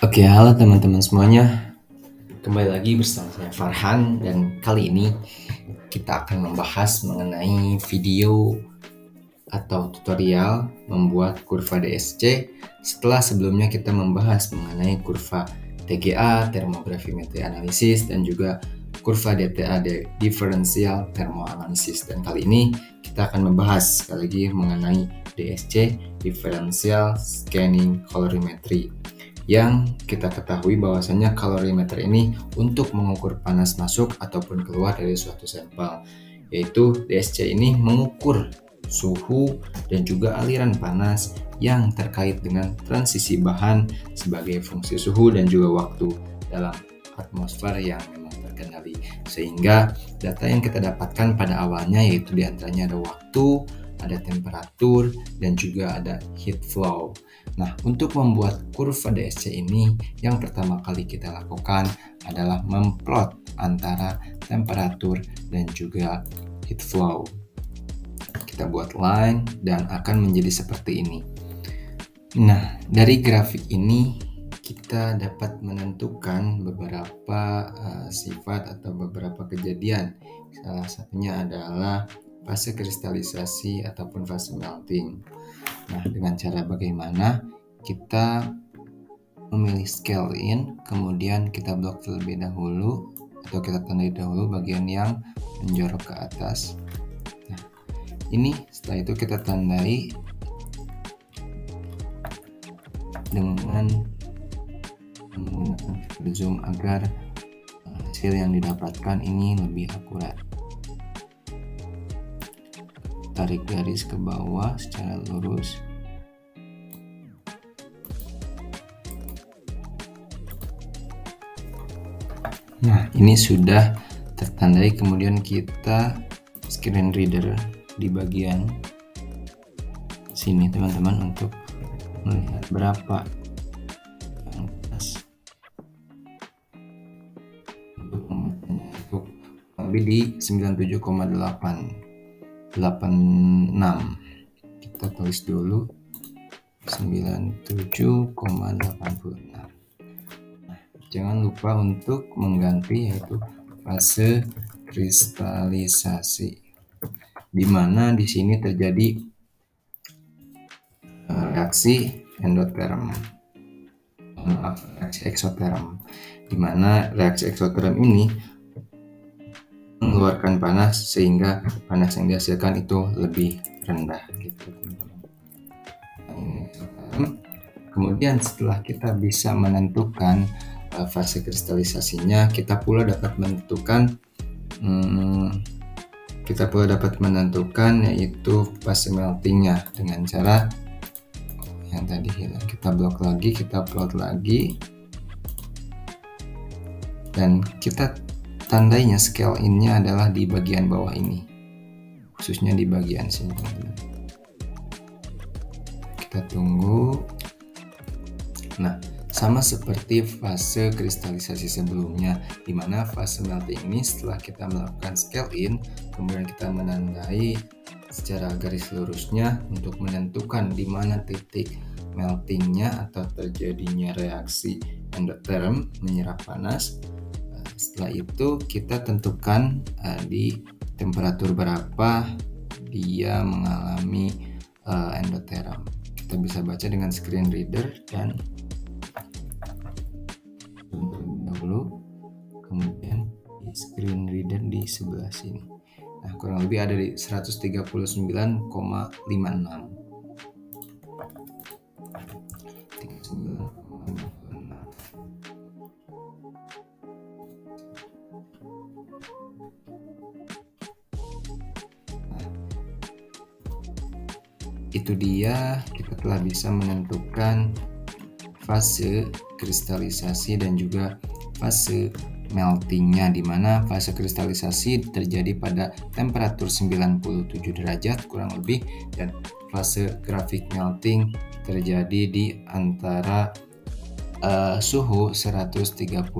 Oke, halo teman-teman semuanya. Kembali lagi bersama saya Farhan dan kali ini kita akan membahas mengenai video atau tutorial membuat kurva DSC setelah sebelumnya kita membahas mengenai kurva TGA, termogravimetri analisis, dan juga kurva DTA, differential thermoanalysis. Dan kali ini kita akan membahas sekali lagi mengenai DSC, differential scanning colorimetry, yang kita ketahui bahwasanya kalorimeter ini untuk mengukur panas masuk ataupun keluar dari suatu sampel, yaitu DSC ini mengukur suhu dan juga aliran panas yang terkait dengan transisi bahan sebagai fungsi suhu dan juga waktu dalam atmosfer yang memang terkendali, sehingga data yang kita dapatkan pada awalnya yaitu diantaranya ada waktu, ada temperatur, dan juga ada heat flow. Nah, untuk membuat kurva DSC ini, yang pertama kali kita lakukan adalah memplot antara temperatur dan juga heat flow. Kita buat line dan akan menjadi seperti ini. Nah, dari grafik ini kita dapat menentukan beberapa sifat atau beberapa kejadian. Salah satunya adalah fase kristalisasi ataupun fase melting. Nah, dengan cara bagaimana kita memilih scale in, kemudian kita blok terlebih dahulu atau kita tandai dahulu bagian yang menjorok ke atas. Nah, ini setelah itu kita tandai dengan menggunakan zoom agar hasil yang didapatkan ini lebih akurat. Tarik garis ke bawah secara lurus. Nah, ini sudah tertandai, kemudian kita screen reader di bagian sini teman-teman untuk melihat berapa yang pas untuk lebih di 97,86. Kita tulis dulu 97,86. Nah, jangan lupa untuk mengganti yaitu fase kristalisasi, di mana di sini terjadi reaksi endoterm, reaksi eksoterm, di mana reaksi eksoterm ini mengeluarkan panas sehingga panas yang dihasilkan itu lebih rendah gitu teman-teman. Kemudian setelah kita bisa menentukan fase kristalisasinya, kita pula dapat menentukan yaitu fase meltingnya dengan cara yang tadi kita blok lagi, kita plot lagi, dan kita tandainya scale in-nya adalah di bagian bawah ini, khususnya di bagian sini. Kita tunggu. Nah, sama seperti fase kristalisasi sebelumnya, di mana fase melting ini setelah kita melakukan scale in, kemudian kita menandai secara garis lurusnya untuk menentukan di mana titik meltingnya atau terjadinya reaksi endotherm menyerap panas. Setelah itu kita tentukan di temperatur berapa dia mengalami endotherm. Kita bisa baca dengan screen reader dan dahulu, kemudian di screen reader di sebelah sini. Nah, kurang lebih ada di 139,56. Itu dia, kita telah bisa menentukan fase kristalisasi dan juga fase meltingnya, di mana fase kristalisasi terjadi pada temperatur 97 derajat kurang lebih, dan fase grafik melting terjadi di antara suhu 139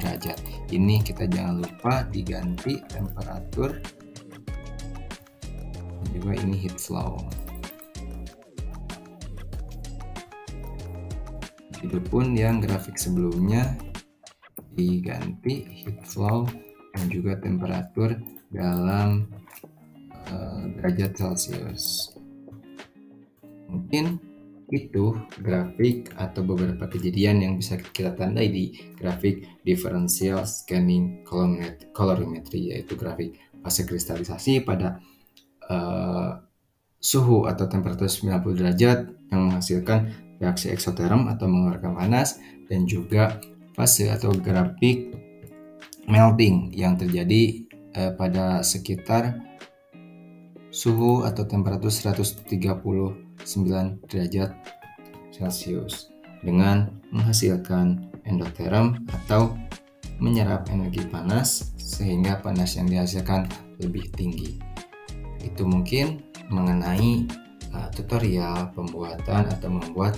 derajat. Ini kita jangan lupa diganti temperatur, dan juga ini heat flow. Itu pun yang grafik sebelumnya diganti heat flow dan juga temperatur dalam derajat Celcius. Mungkin itu grafik atau beberapa kejadian yang bisa kita tandai di grafik differential scanning colorimetry, yaitu grafik fase kristalisasi pada suhu atau temperatur 90 derajat yang menghasilkan reaksi eksoterm atau mengeluarkan panas, dan juga fase atau grafik melting yang terjadi pada sekitar suhu atau temperatur 139 derajat Celcius dengan menghasilkan endotherm atau menyerap energi panas sehingga panas yang dihasilkan lebih tinggi. Itu mungkin mengenai tutorial pembuatan atau membuat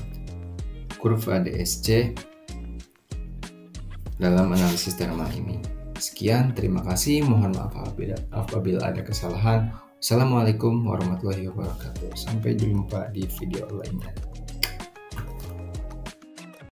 kurva DSC dalam analisis thermal ini. Sekian, terima kasih. Mohon maaf apabila ada kesalahan. Assalamualaikum warahmatullahi wabarakatuh. Sampai jumpa di video lainnya.